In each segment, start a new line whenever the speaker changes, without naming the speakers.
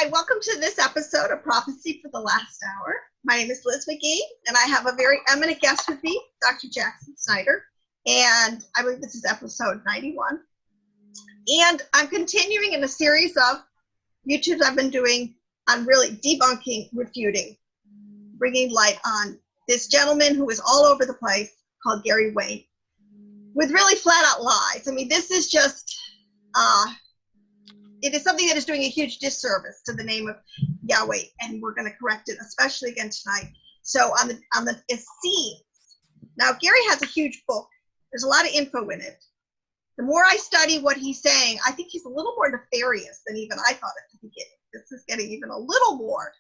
Hi, welcome to this episode of Prophecy for the Last Hour. My name is Liz McGee, and I have a very eminent guest with me, Dr. Jackson Snyder, and I believe this is episode 91. And I'm continuing in a series of YouTubes I've been doing on really debunking, refuting, bringing light on this gentleman who is all over the place called Gary Wayne, with really flat out lies. I mean, this is just, it is something that is doing a huge disservice to the name of Yahweh, and we're going to correct it, especially again tonight. So on the Essenes. Now, Gary has a huge book. There's a lot of info in it. The more I study what he's saying, I think he's a little more nefarious than even I thought at the beginning. This is getting even a little more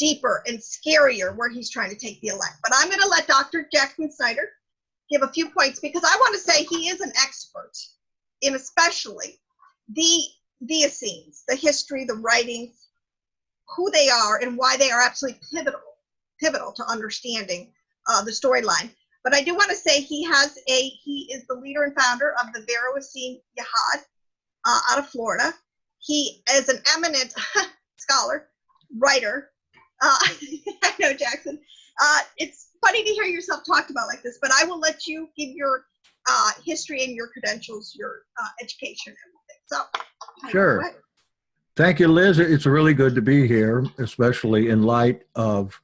deeper and scarier where he's trying to take the elect. But I'm going to let Dr. Jackson Snyder give a few points, because I want to say he is an expert in especially the Essenes, the history, the writings, who they are, and why they are absolutely pivotal to understanding the storyline. But I do want to say he is the leader and founder of the Vero Essene Yahad out of Florida. He is an eminent scholar, writer. I know, Jackson. It's funny to hear yourself talked about like this, but I will let you give your history and your credentials, your education, and everything. So.
Sure. Thank you, Liz. It's really good to be here, especially in light of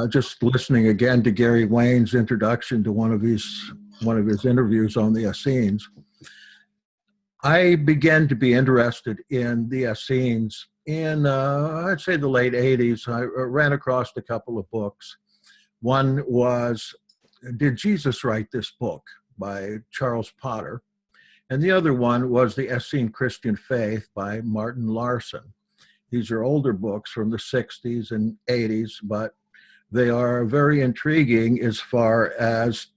just listening again to Gary Wayne's introduction to one of his interviews on the Essenes. I began to be interested in the Essenes in, I'd say, the late 80s. I ran across a couple of books. One was, Did Jesus Write This Book? By Charles Potter. And the other one was The Essene Christian Faith by Martin Larson. These are older books from the 60s and 80s, but they are very intriguing as far as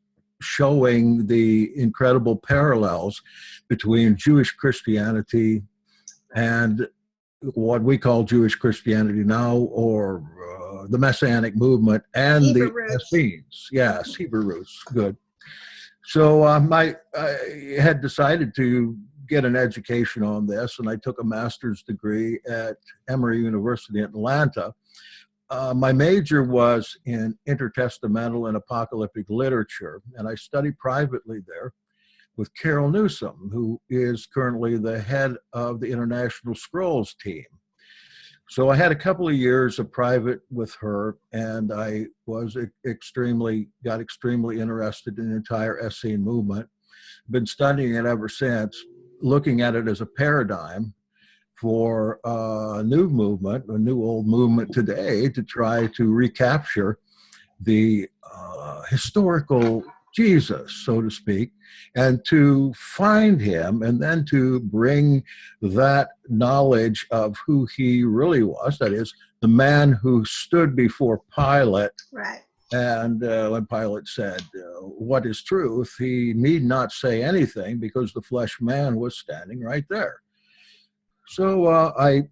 showing the incredible parallels between Jewish Christianity and what we call Jewish Christianity now, or the Messianic movement, and
Hebrew
the
roots.
Essenes. Yes, Hebrew roots. Good. So I had decided to get an education on this, and I took a master's degree at Emory University in Atlanta. My major was in intertestamental and apocalyptic literature, and I studied privately there with Carol Newsom, who is currently the head of the International Scrolls team. So I had a couple of years of private with her, and I was extremely interested in the entire Essene movement. Been studying it ever since, looking at it as a paradigm for a new movement, a new old movement today, to try to recapture the historical Jesus, so to speak, and to find him, and then to bring that knowledge of who he really was, that is, the man who stood before Pilate.
Right.
And when Pilate said, what is truth, he need not say anything because the flesh man was standing right there. So I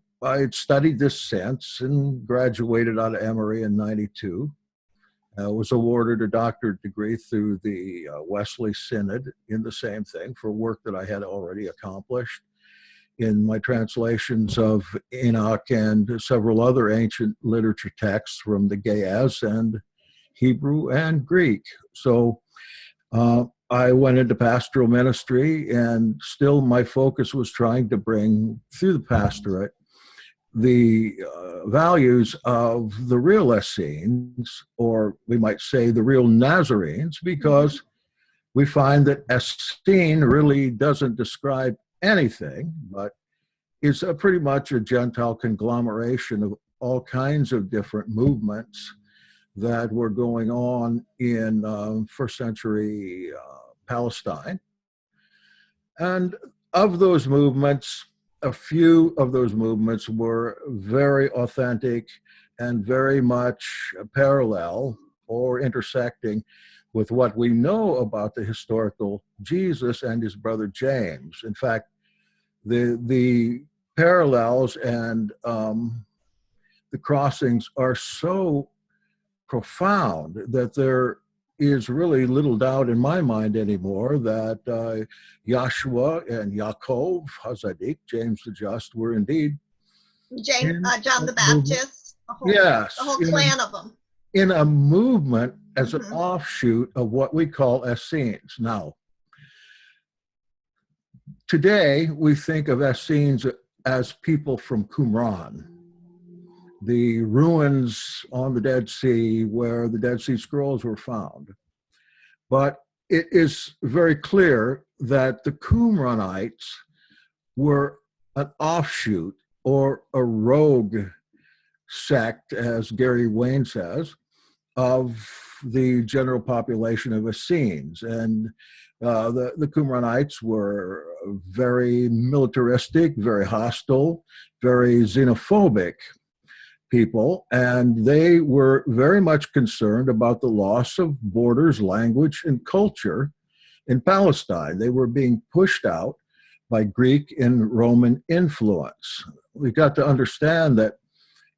studied this since and graduated out of Emory in '92. Was awarded a doctorate degree through the Wesley Synod in the same thing for work that I had already accomplished in my translations of Enoch and several other ancient literature texts from the Ge'ez and Hebrew and Greek. So I went into pastoral ministry, and still my focus was trying to bring through the pastorate the values of the real Essenes, or we might say the real Nazarenes, because we find that Essene really doesn't describe anything, but is pretty much a Gentile conglomeration of all kinds of different movements that were going on in first century Palestine. And of those movements, a few of those movements were very authentic and very much parallel or intersecting with what we know about the historical Jesus and his brother James. In fact, the parallels and the crossings are so profound that there is really little doubt in my mind anymore that Yashua and Yaakov, Hazadik, James the Just, were indeed
John the
movement.
Baptist,
Yes,
the whole clan of them.
in a movement as an offshoot of what we call Essenes. Now, today we think of Essenes as people from Qumran, the ruins on the Dead Sea where the Dead Sea Scrolls were found. But it is very clear that the Qumranites were an offshoot or a rogue sect, as Gary Wayne says, of the general population of Essenes. And the Qumranites were very militaristic, very hostile, very xenophobic people, and they were very much concerned about the loss of borders, language, and culture in Palestine. They were being pushed out by Greek and Roman influence. We've got to understand that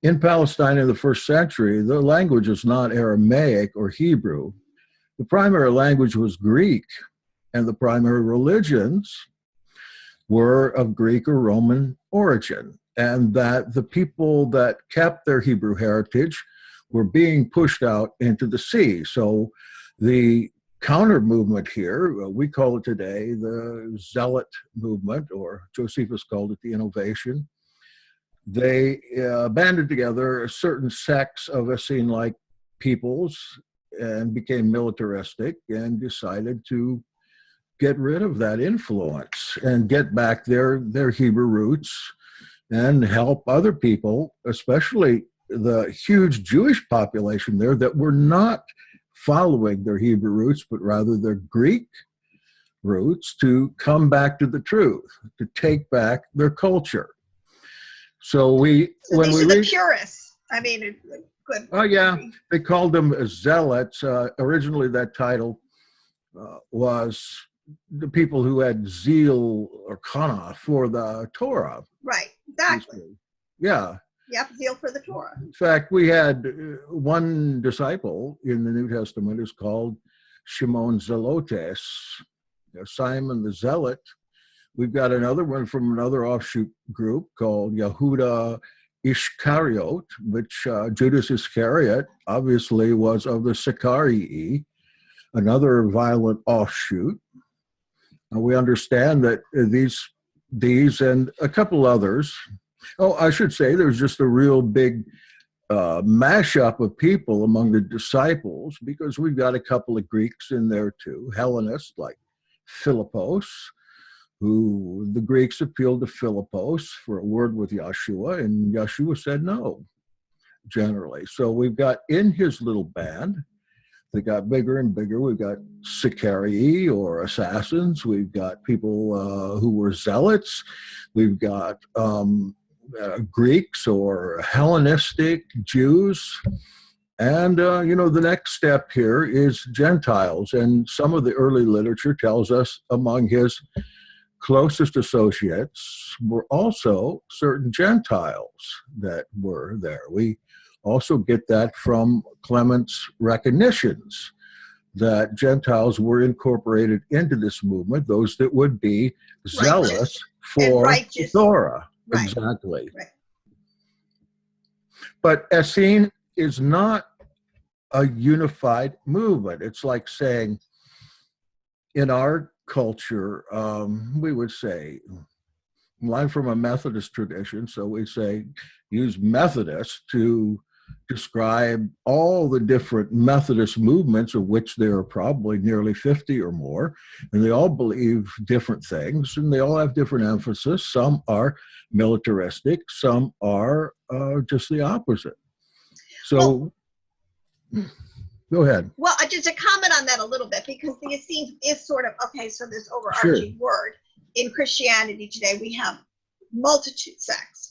in Palestine in the first century, the language is not Aramaic or Hebrew. The primary language was Greek, and the primary religions were of Greek or Roman origin, and that the people that kept their Hebrew heritage were being pushed out into the sea. So the counter movement here, we call it today the Zealot movement, or Josephus called it the Innovation. They banded together certain sects of Essene-like peoples and became militaristic and decided to get rid of that influence and get back their Hebrew roots and help other people, especially the huge Jewish population there that were not following their Hebrew roots, but rather their Greek roots, to come back to the truth, to take back their culture. So
these are the purists. I mean, good.
Oh yeah, they called them zealots. Originally, that title was the people who had zeal or kana for the Torah.
Right, exactly.
Yeah.
Yep, zeal for the Torah.
In fact, we had one disciple in the New Testament is called Shimon Zelotes, Simon the Zealot. We've got another one from another offshoot group called Yehuda Ishkariot, which Judas Iscariot obviously was of the Sicarii, another violent offshoot. We understand that these and a couple others. Oh, I should say there's just a real big mashup of people among the disciples, because we've got a couple of Greeks in there too, Hellenists like Philippos, who the Greeks appealed to Philippos for a word with Yahshua, and Yahshua said no, generally. So we've got in his little band, they got bigger and bigger. We've got Sicarii or assassins. We've got people who were zealots. We've got Greeks or Hellenistic Jews. And, the next step here is Gentiles. And some of the early literature tells us among his closest associates were also certain Gentiles that were there. We also get that from Clement's recognitions that Gentiles were incorporated into this movement, those that would be zealous for the Torah. Right. Exactly. Right. But Essene is not a unified movement. It's like saying, in our culture, we would say, I'm from a Methodist tradition, so we say, use Methodist to describe all the different Methodist movements, of which there are probably nearly 50 or more, and they all believe different things, and they all have different emphasis. Some are militaristic, some are just the opposite. So, go ahead.
Well, just to comment on that a little bit, because the Essenes is sort of, okay, so this overarching word. In Christianity today, we have multitude sects,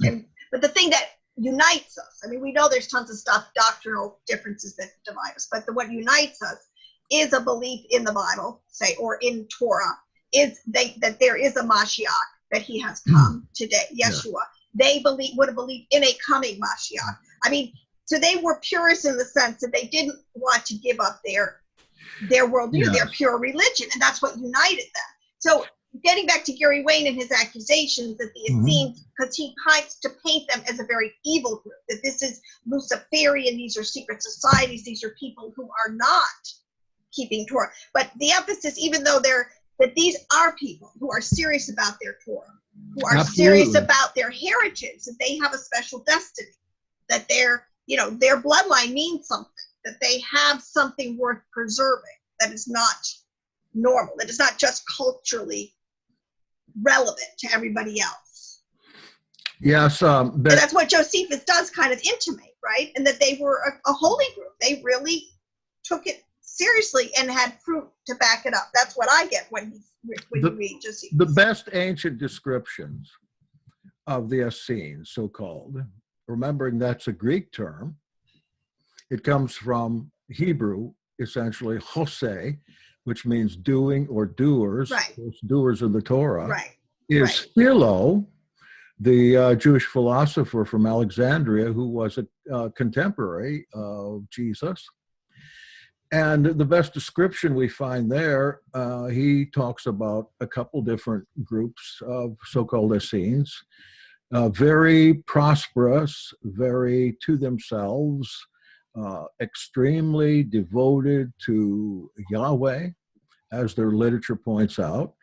but the thing that unites us, I mean, we know there's tons of stuff, doctrinal differences that divide us, but what unites us is a belief in the Bible, say, or in Torah, is that there is a Mashiach, that he has come today, Yeshua. Yeah. They would have believed in a coming Mashiach. I mean, so they were purists in the sense that they didn't want to give up their worldview, their pure religion, and that's what united them. So getting back to Gary Wayne and his accusations that the Essenes, because he tries to paint them as a very evil group, that this is Luciferian, these are secret societies, these are people who are not keeping Torah. But the emphasis, even though that these are people who are serious about their Torah, who are serious about their heritage, that they have a special destiny, that their bloodline means something, that they have something worth preserving, that is not normal, that is not just culturally relevant to everybody else.
Yes,
and that's what Josephus does kind of intimate, right? And that they were a holy group. They really took it seriously and had fruit to back it up. That's what I get when you read Josephus.
The best ancient descriptions of the Essenes, so-called, remembering that's a Greek term, it comes from Hebrew, essentially, Hoseh, which means doing or doers,
right.
Doers of the Torah,
right.
is
right.
Philo, the Jewish philosopher from Alexandria, who was a contemporary of Jesus. And the best description we find there, he talks about a couple different groups of so-called Essenes, very prosperous, very to themselves, extremely devoted to Yahweh, as their literature points out,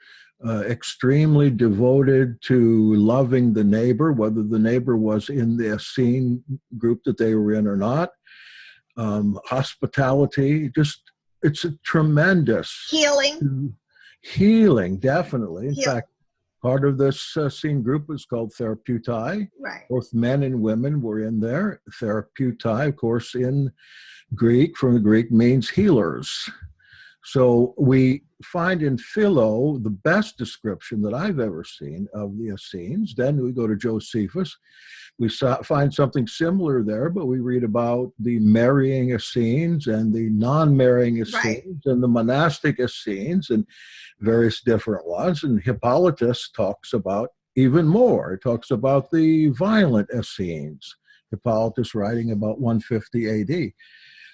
extremely devoted to loving the neighbor, whether the neighbor was in the Essene group that they were in or not. Hospitality, it's a tremendous healing, definitely. In fact, part of this Essene group is called therapeutai.
Right.
Both men and women were in there. Therapeutai, of course, in Greek, from the Greek, means healers. So we find in Philo the best description that I've ever seen of the Essenes. Then we go to Josephus. We find something similar there, but we read about the marrying Essenes and the non-marrying Essenes, right. and the monastic Essenes and various different ones. And Hippolytus talks about even more. It talks about the violent Essenes. Hippolytus writing about 150 AD.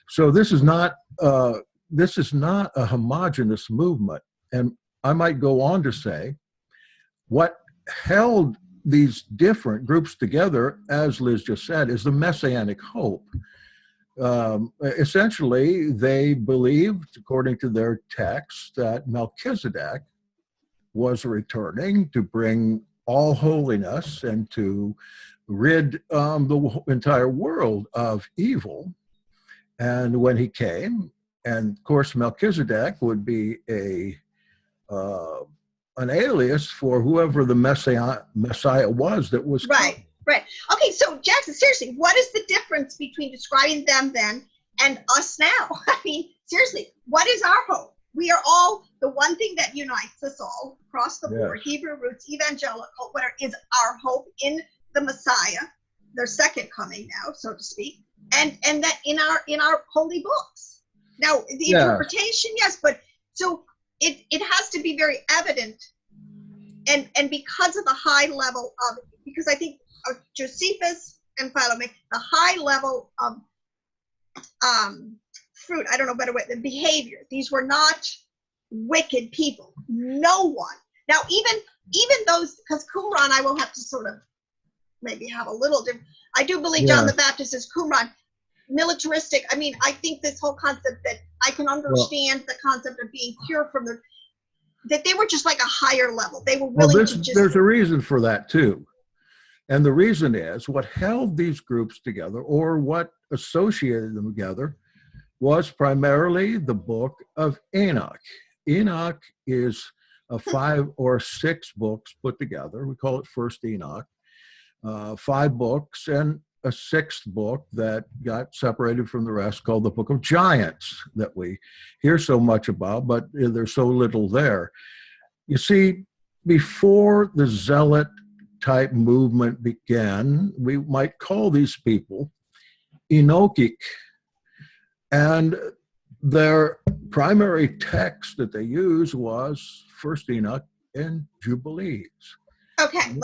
So this is not a homogeneous movement. And I might go on to say what held these different groups together, as Liz just said, is the messianic hope. Essentially, they believed, according to their text, that Melchizedek was returning to bring all holiness and to rid the entire world of evil. And when he came, and of course Melchizedek would be an alias for whoever the Messiah was that was
right,
coming.
Right. Okay, so Jackson, seriously, what is the difference between describing them then and us now? I mean, seriously, what is our hope? We are all, the one thing that unites us all across the board, Hebrew roots, evangelical, whatever, is our hope in the Messiah, their second coming now, so to speak, and that in our holy books. Now, the interpretation, yes, but so it has to be very evident, and because of the high level of, because I think Josephus and Philo make the high level of fruit, I don't know a better way, the behavior. These were not wicked people. No one. Now, even those, because Qumran, I will have to sort of maybe have a little different. I do believe John the Baptist is Qumran. Militaristic. I mean, I think this whole concept that I can understand the concept of being pure from that they were just like a higher level. They were willing to just.
There's a reason for that too. And the reason is what held these groups together, or what associated them together, was primarily the book of Enoch. Enoch is 5 or 6 books put together. We call it First Enoch. 5 books and a 6th book that got separated from the rest, called the Book of Giants, that we hear so much about, but there's so little there. You see, before the Zealot type movement began, we might call these people Enochic, and their primary text that they used was First Enoch and Jubilees.
Okay,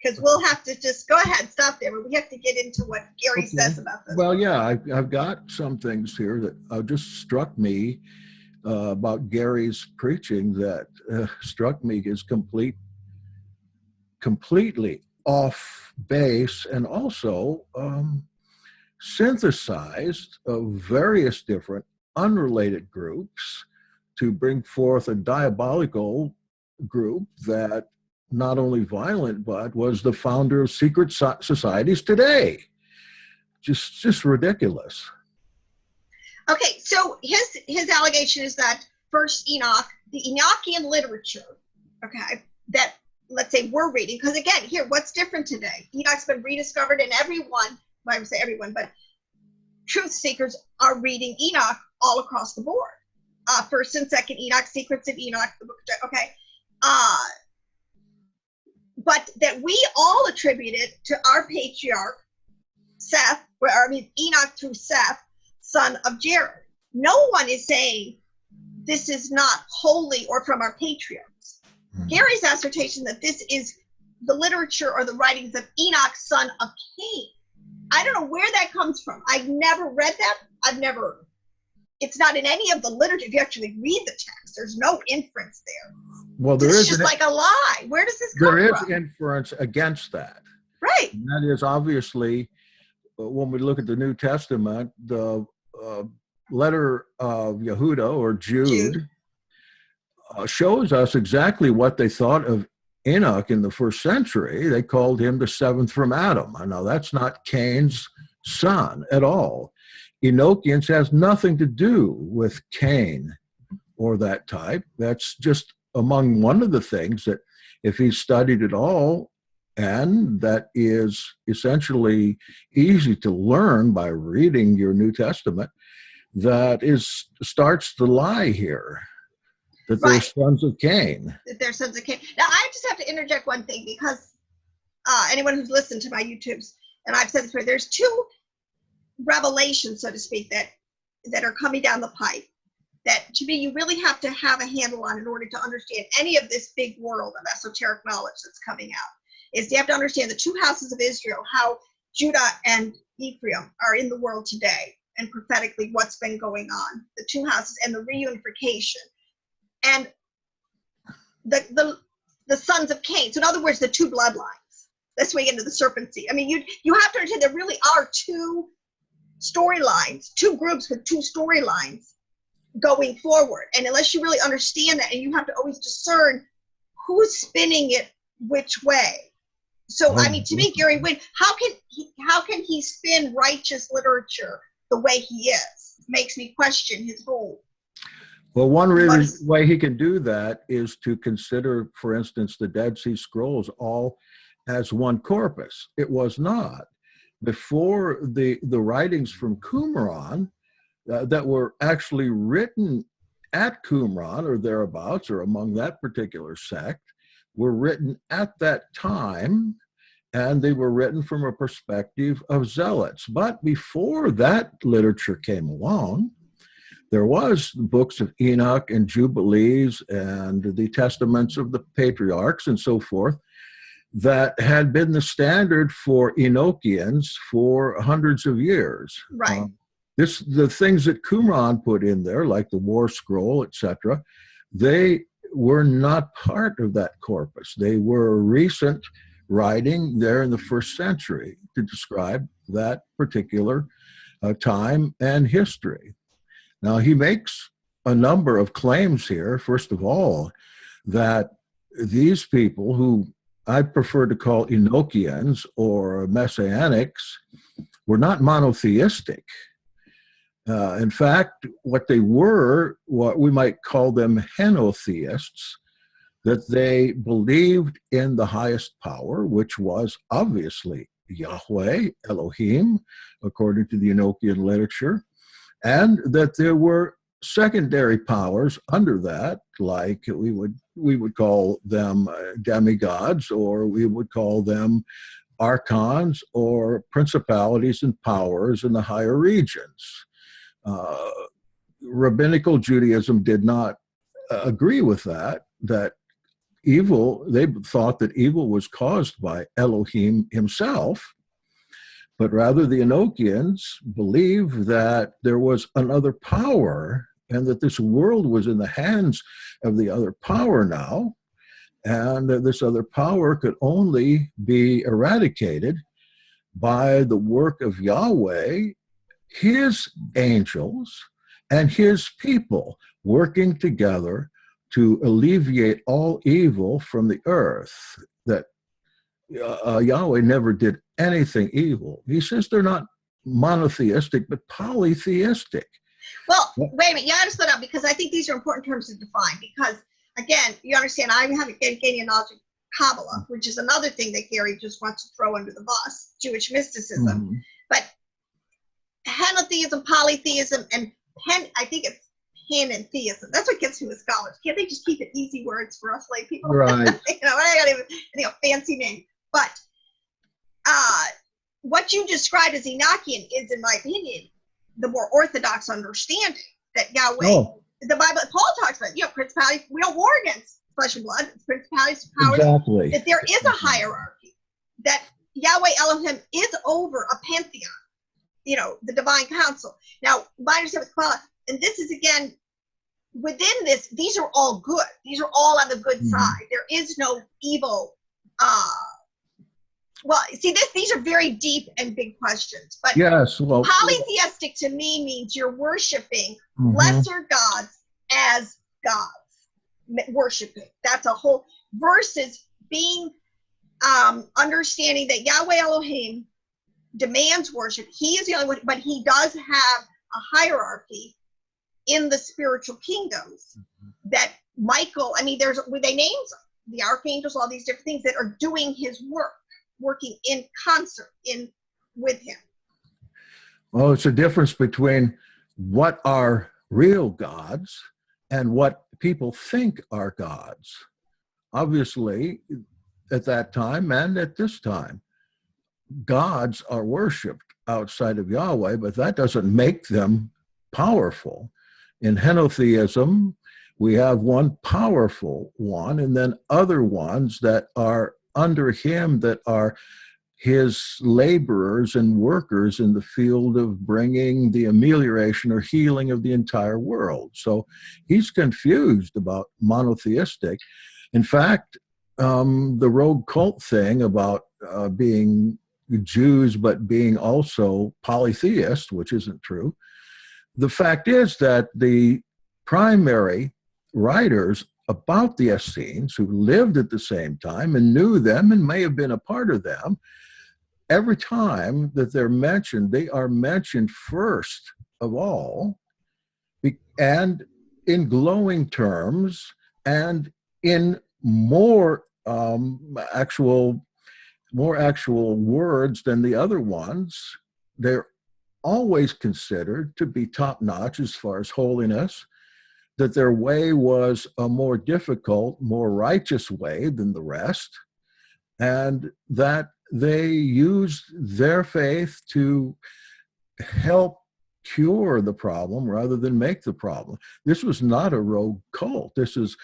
because we'll have to just go ahead, stop there, but we have to get into what Gary says about this.
Well, yeah, I've got some things here that just struck me about Gary's preaching that struck me as completely off base, and also synthesized of various different unrelated groups to bring forth a diabolical group that not only violent, but was the founder of secret societies today. Just ridiculous.
Okay, so his allegation is that first Enoch, the Enochian literature, okay, that let's say we're reading, because again, here, what's different today? Enoch's been rediscovered, and everyone, well, I would say everyone, but truth seekers are reading Enoch all across the board. First and second Enoch, Secrets of Enoch, the book, okay. But that we all attribute it to our patriarch, Seth, Enoch through Seth, son of Jared. No one is saying this is not holy or from our patriarchs. Gary's assertion that this is the literature or the writings of Enoch, son of Cain. I don't know where that comes from. I've never read that. It's not in any of the literature. If you actually read the text, there's no inference there.
Well,
it's just like a lie. Where does this come from?
There is inference against that.
Right.
And that is obviously, when we look at the New Testament, the letter of Yehuda or Jude shows us exactly what they thought of Enoch in the first century. They called him the seventh from Adam. I know that's not Cain's son at all. Enochians has nothing to do with Cain or that type. That's just among one of the things that if he studied at all, and that is essentially easy to learn by reading your New Testament, that starts the lie here, that they're sons of Cain.
That they're sons of Cain. Now, I just have to interject one thing, because anyone who's listened to my YouTubes, and I've said this before, there's two revelations, so to speak, that are coming down the pipe, that to me you really have to have a handle on in order to understand any of this big world of esoteric knowledge that's coming out. Is you have to understand the two houses of Israel, how Judah and Ephraim are in the world today, and prophetically what's been going on, the two houses and the reunification, and the sons of Cain. So in other words, the two bloodlines. That's where you get into the serpent seed. I mean, you have to understand there really are two storylines, two groups with two storylines going forward. And unless you really understand that, and you have to always discern who's spinning it which way. So, I mean, to me, Gary Wynn, how can he spin righteous literature the way he is? Makes me question his whole.
Well, one way he can do that is to consider, for instance, the Dead Sea Scrolls all as one corpus. It was not. Before the writings from Qumran that were actually written at Qumran or thereabouts, or among that particular sect, were written at that time, and they were written from a perspective of zealots. But before that literature came along, there was the books of Enoch and Jubilees and the testaments of the patriarchs and so forth that had been the standard for Enochians for hundreds of years.
Right.
The things that Qumran put in there, like the War Scroll, etc., they were not part of that corpus. They were recent writing there in the first century to describe that particular time and history. Now, he makes a number of claims here. First of all, that these people, who I prefer to call Enochians or Messianics, were not monotheistic. In fact, what they were, what we might call them henotheists, that they believed in the highest power, which was obviously Yahweh, Elohim, according to the Enochian literature, and that there were secondary powers under that, like we would call them demigods, or we would call them archons or principalities and powers in the higher regions. Rabbinical Judaism did not agree with that evil, they thought that evil was caused by Elohim himself, but rather the Enochians believed that there was another power and that this world was in the hands of the other power now, and that this other power could only be eradicated by the work of Yahweh, his angels, and his people working together to alleviate all evil from the earth. That Yahweh never did anything evil. He says they're not monotheistic, but polytheistic.
Well, wait a minute. You got to slow down, because I think these are important terms to define. Because again, you understand, I haven't gained any knowledge of Kabbalah, which is another thing that Gary just wants to throw under the bus, Jewish mysticism. But henotheism, polytheism, and I think it's panentheism. That's what gets me with scholars. Can't they just keep it easy words for us lay people?
Right.
I got even fancy name. But what you described as Enochian is, in my opinion, the more orthodox understanding that Yahweh, the Bible, Paul talks about, principalities. We don't war against flesh and blood. It's principalities, powers.
Exactly.
That there is a hierarchy. That Yahweh Elohim is over a pantheon. The divine council. Now, my understanding with Kabbalah, and this is again, within this, these are all good. These are all on the good side. There is no evil. Well, see, these are very deep and big questions. But
yes, well,
polytheistic to me means you're worshiping lesser gods as gods. Worshiping. That's a whole, versus being understanding that Yahweh Elohim demands worship. He is the only one, but he does have a hierarchy in the spiritual kingdoms that Michael, they named the archangels, all these different things that are doing his work, working in concert with him.
Well, it's a difference between what are real gods and what people think are gods. Obviously, at that time and at this time, gods are worshipped outside of Yahweh, but that doesn't make them powerful. In henotheism, we have one powerful one, and then other ones that are under him, that are his laborers and workers in the field of bringing the amelioration or healing of the entire world. So he's confused about monotheistic. In fact, the rogue cult thing about being Jews but being also polytheist, which isn't true. The fact is that the primary writers about the Essenes, who lived at the same time and knew them and may have been a part of them, every time that they're mentioned, they are mentioned first of all, and in glowing terms, and in more actual words than the other ones. They're always considered to be top-notch as far as holiness, that their way was a more difficult, more righteous way than the rest, and that they used their faith to help cure the problem rather than make the problem. This was not a rogue cult. This is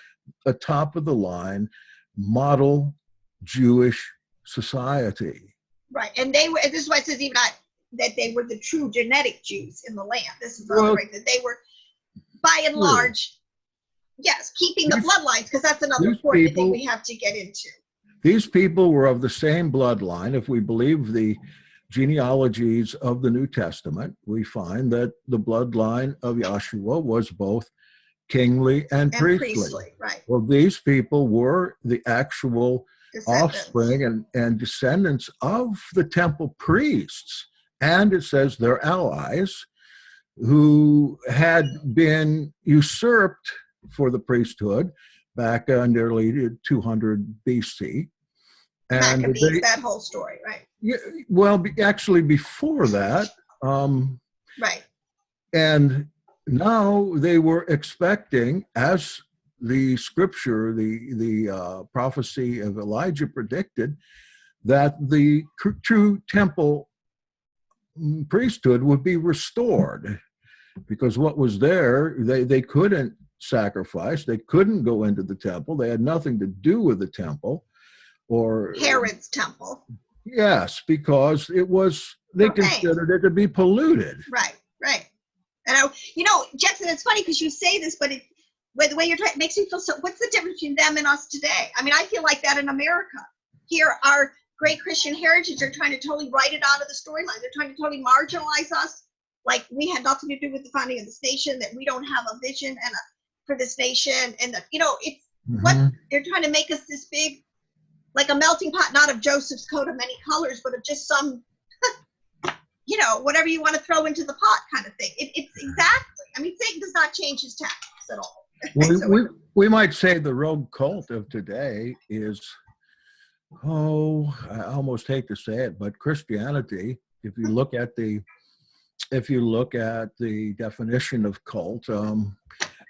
a top-of-the-line model Jewish society.
Right, and they were. This is why it says even that they were the true genetic Jews in the land. This is another way that they were, by and large, yes, keeping the bloodlines, because that's another important thing we have to get into.
These people were of the same bloodline. If we believe the genealogies of the New Testament, we find that the bloodline of Yahshua was both kingly and priestly.
Right.
Well, these people were the actual offspring and descendants of the temple priests. And it says they're allies who had been usurped for the priesthood back nearly 200 BC. And
Maccabees, that whole story, right?
Yeah, well, actually before that.
Right.
And now they were expecting, as the scripture, the prophecy of Elijah predicted, that the true temple priesthood would be restored, because what was there, they couldn't sacrifice, they couldn't go into the temple, they had nothing to do with the temple, or
Herod's temple.
Yes, because it was, they considered it to be polluted.
Right. And Jetson, it's funny because you say this, but the way you're trying, it makes me feel so. What's the difference between them and us today? I mean, I feel like that in America. Here, our great Christian heritage are trying to totally write it out of the storyline. They're trying to totally marginalize us, like we had nothing to do with the founding of this nation, that we don't have a vision for this nation, and that it's what they're trying to make us this big, like a melting pot, not of Joseph's coat of many colors, but of just some. Whatever you want to throw into the pot kind of thing. It's exactly. I mean, Satan does not change his tactics at all.
We might say the rogue cult of today is, I almost hate to say it, but Christianity. If you look at the definition of cult,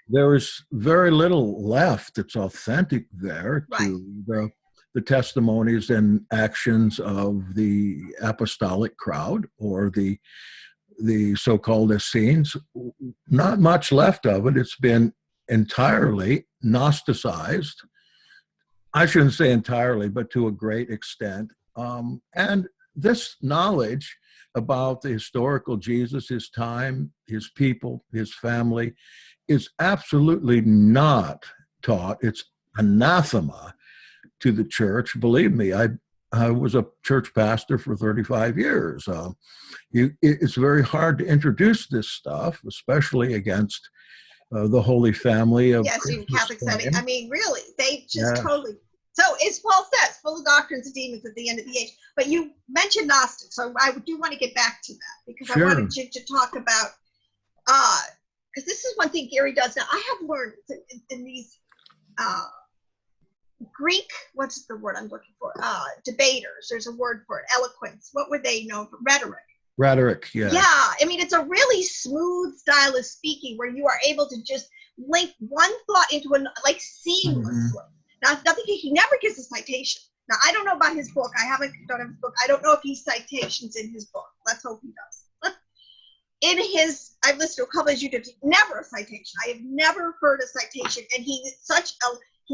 there is very little left that's authentic there to the testimonies and actions of the apostolic crowd or the so-called Essenes. Not much left of it. It's been entirely Gnosticized. I shouldn't say entirely, but to a great extent. And this knowledge about the historical Jesus, his time, his people, his family, is absolutely not taught. It's anathema to the church. Believe me, I was a church pastor for 35 years. It's very hard to introduce this stuff, especially against the Holy Family of
in Catholic setting. I mean, really, they just totally. So as Paul says, full of doctrines and demons at the end of the age. But you mentioned Gnostics, so I do want to get back to that because I wanted you to talk about, because this is one thing Gary does. Now, I have learned in these Greek, what's the word I'm looking for? Debaters. There's a word for it. Eloquence. What would they know for? Rhetoric.
Rhetoric, yeah.
Yeah, I mean, it's a really smooth style of speaking where you are able to just link one thought into another, like seamlessly. Now, he never gives a citation. Now, I don't know about his book. Don't have his book. I don't know if he's citations in his book. Let's hope he does. I've listened to a couple of YouTubes, never a citation. I have never heard a citation, and he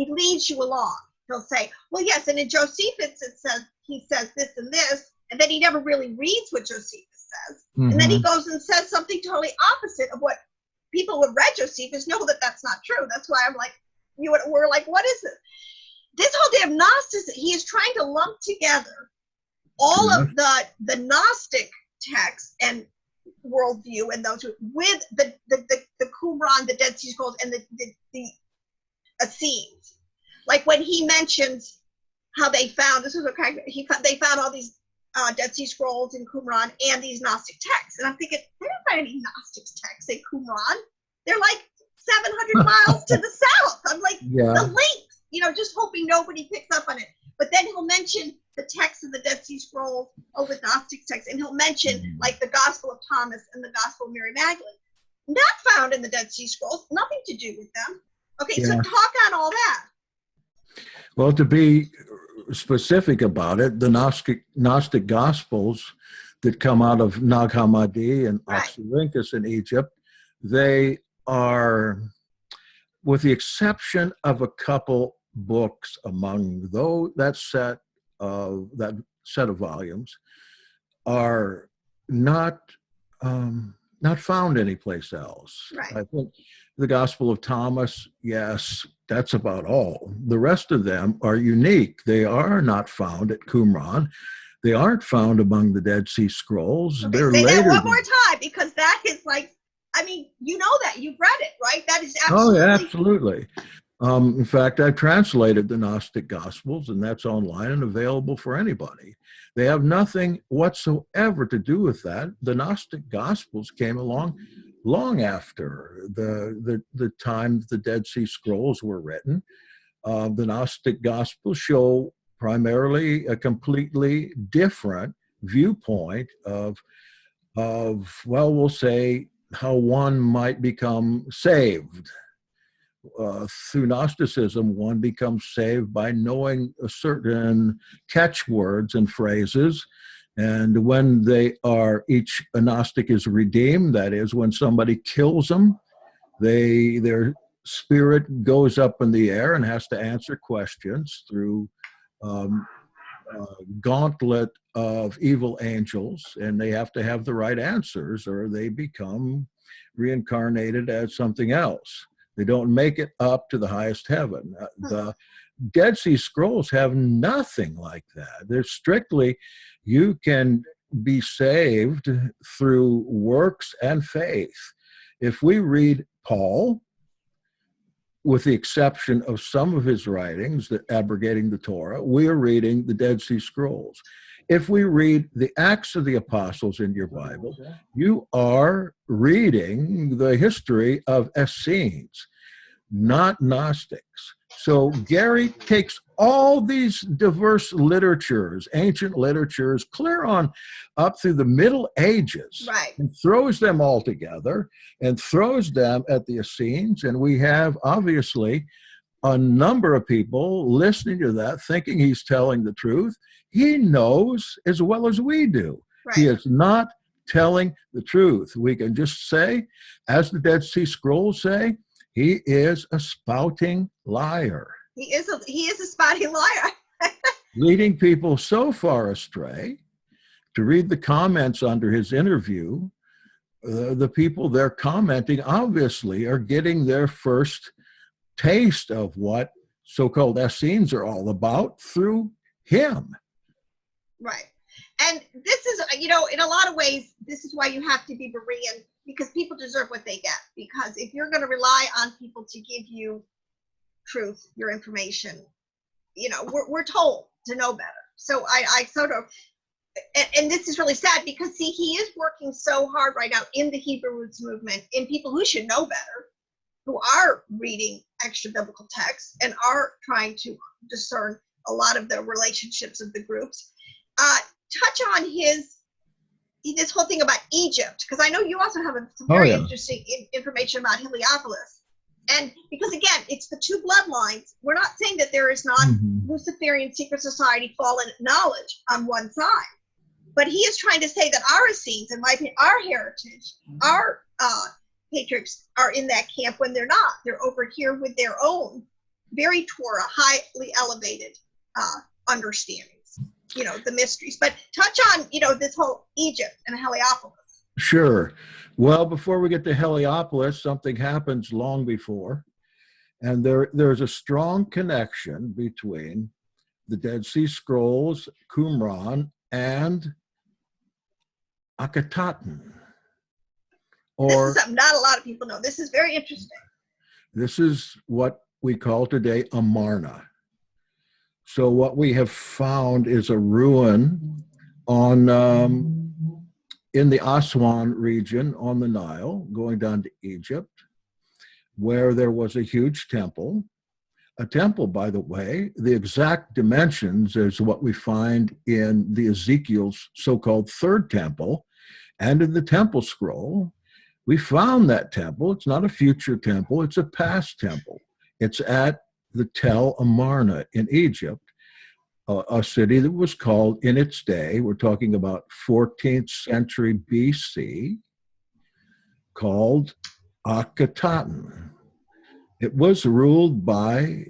leads you along. He'll say, well, yes, and in Josephus he says this and this, and then he never really reads what Josephus says. And then he goes and says something totally opposite of what people who have read Josephus know that that's not true. That's why I'm like, we're like, what is it? This whole day of Gnosticism, he is trying to lump together all of the Gnostic texts and worldview and those with the Qumran, the Dead Sea Scrolls, and the Essenes. Like when he mentions how they found, they found all these Dead Sea Scrolls in Qumran and these Gnostic texts. And I'm thinking, they didn't find any Gnostic texts in Qumran. They're like 700 miles to the south. I'm like, the links, just hoping nobody picks up on it. But then he'll mention the text of the Dead Sea Scrolls with Gnostic texts, and he'll mention like the Gospel of Thomas and the Gospel of Mary Magdalene. Not found in the Dead Sea Scrolls, nothing to do with them. Okay, so talk on all that.
Well, to be specific about it, the Gnostic Gospels that come out of Nag Hammadi and Oxyrhynchus in Egypt, they are, with the exception of a couple books among that set of volumes, are not found anyplace else.
Right.
I think the Gospel of Thomas, yes, that's about all. The rest of them are unique. They are not found at Qumran. They aren't found among the Dead Sea Scrolls.
Okay,
They're
say
later.
That one more time, because that is like, I mean, you know that. You've read it, right? That is absolutely.
Oh, yeah, absolutely. In fact, I've translated the Gnostic Gospels, and that's online and available for anybody. They have nothing whatsoever to do with that. The Gnostic Gospels came along long after the time the Dead Sea Scrolls were written. The Gnostic Gospels show primarily a completely different viewpoint of we'll say, how one might become saved. Through Gnosticism, one becomes saved by knowing a certain catchwords and phrases. And when each Gnostic is redeemed, that is, when somebody kills them, their spirit goes up in the air and has to answer questions through a gauntlet of evil angels, and they have to have the right answers or they become reincarnated as something else. They don't make it up to the highest heaven. The Dead Sea Scrolls have nothing like that. They're strictly, you can be saved through works and faith. If we read Paul, with the exception of some of his writings that abrogating the Torah, we are reading the Dead Sea Scrolls. If we read the Acts of the Apostles in your Bible, you are reading the history of Essenes, not Gnostics. So Gary takes all these diverse literatures, ancient literatures, clear on up through the Middle Ages,
Right.
and throws them all together and throws them at the Essenes. And we have, obviously, a number of people listening to that, thinking he's telling the truth. He knows as well as we do.
Right.
He is not telling the truth. We can just say, as the Dead Sea Scrolls say, he is a spouting liar.
He is a spouting liar.
Leading people so far astray. To read the comments under his interview, the people they're commenting obviously are getting their first taste of what so-called Essenes are all about through him.
Right. And this is, in a lot of ways, this is why you have to be Berean, because people deserve what they get. Because if you're going to rely on people to give you truth, your information, we're told to know better. So I sort of, and this is really sad because, see, he is working so hard right now in the Hebrew Roots movement, in people who should know better, who are reading extra biblical texts and are trying to discern a lot of the relationships of the groups. Touch on this whole thing about Egypt, because I know you also have some very interesting information about Heliopolis. And because, again, it's the two bloodlines. We're not saying that there is not Luciferian secret society fallen knowledge on one side, but he is trying to say that our Essenes, in my opinion, our heritage, our patriarchs are in that camp when they're not. They're over here with their own very Torah, highly elevated understandings, the mysteries. But touch on, this whole Egypt and Heliopolis.
Sure. Well, before we get to Heliopolis, something happens long before. And there's a strong connection between the Dead Sea Scrolls, Qumran, and Akhenaten.
This is something not a lot of people know. This is very interesting. This
is what we call today Amarna. So what we have found is a ruin on in the Aswan region on the Nile, going down to Egypt, where there was a huge temple. A temple, by the way, the exact dimensions is what we find in the Ezekiel's so-called third temple, and in the temple scroll. We found that temple. It's not a future temple. It's a past temple. It's at the Tel Amarna in Egypt, a city that was called in its day, we're talking about 14th century BC, called Akhenaten. It was ruled by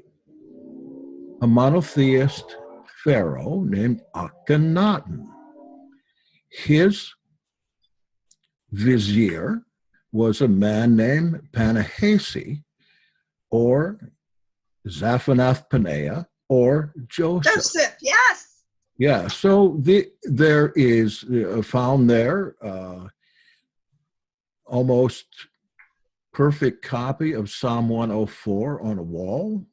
a monotheist pharaoh named Akhenaten. His vizier was a man named Panahasi, or Zaphanath Paneah, or Joseph.
Joseph, yes.
Yeah, so there is found there almost perfect copy of Psalm 104 on a wall,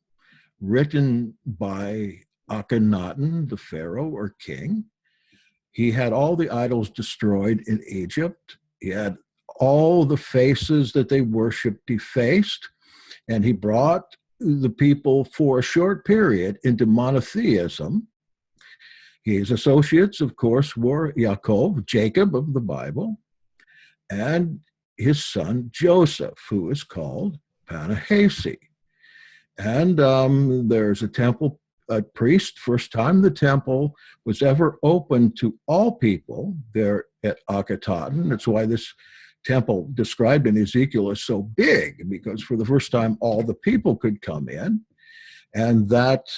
written by Akhenaten, the pharaoh or king. He had all the idols destroyed in Egypt. He had all the faces that they worshipped defaced, and he brought the people for a short period into monotheism. His associates, of course, were Yaakov, Jacob of the Bible, and his son Joseph, who is called Panahasi. And there's a temple priest. First time the temple was ever open to all people there at Akhenaten. That's why this temple described in Ezekiel is so big, because for the first time all the people could come in. And that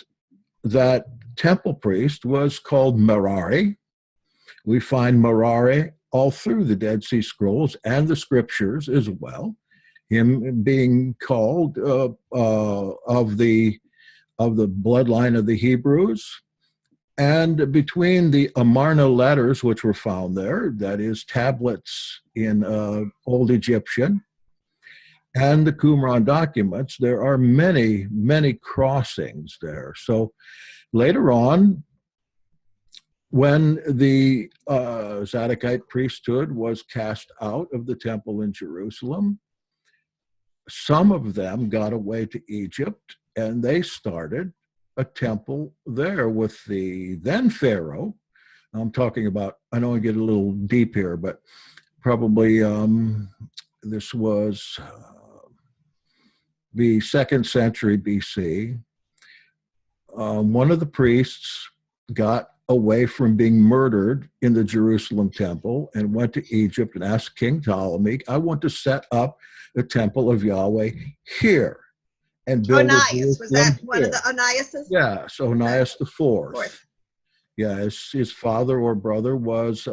temple priest was called Merari. We find Merari all through the Dead Sea Scrolls and the scriptures as well. Him being called of the bloodline of the Hebrews. And between the Amarna letters, which were found there, that is tablets in Old Egyptian, and the Qumran documents, there are many, many crossings there. So later on, when the Zadokite priesthood was cast out of the temple in Jerusalem, some of them got away to Egypt, and they started a temple there with the then Pharaoh. I'm talking about, I know I get a little deep here, but probably this was the 2nd century BC. One of the priests got away from being murdered in the Jerusalem temple and went to Egypt and asked King Ptolemy, I want to set up the temple of Yahweh here and build
Onias, was that one
here.
of the Oniases?
Yeah, so Onias the Fourth. Yeah, his father or brother was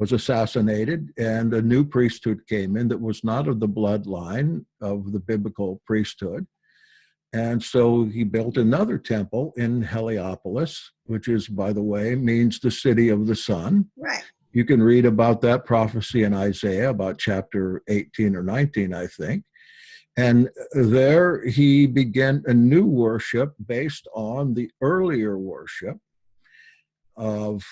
assassinated, and a new priesthood came in that was not of the bloodline of the biblical priesthood. And so he built another temple in Heliopolis, which is, by the way, means the city of the sun.
Right.
You can read about that prophecy in Isaiah, about chapter 18 or 19, I think. And there he began a new worship based on the earlier worship of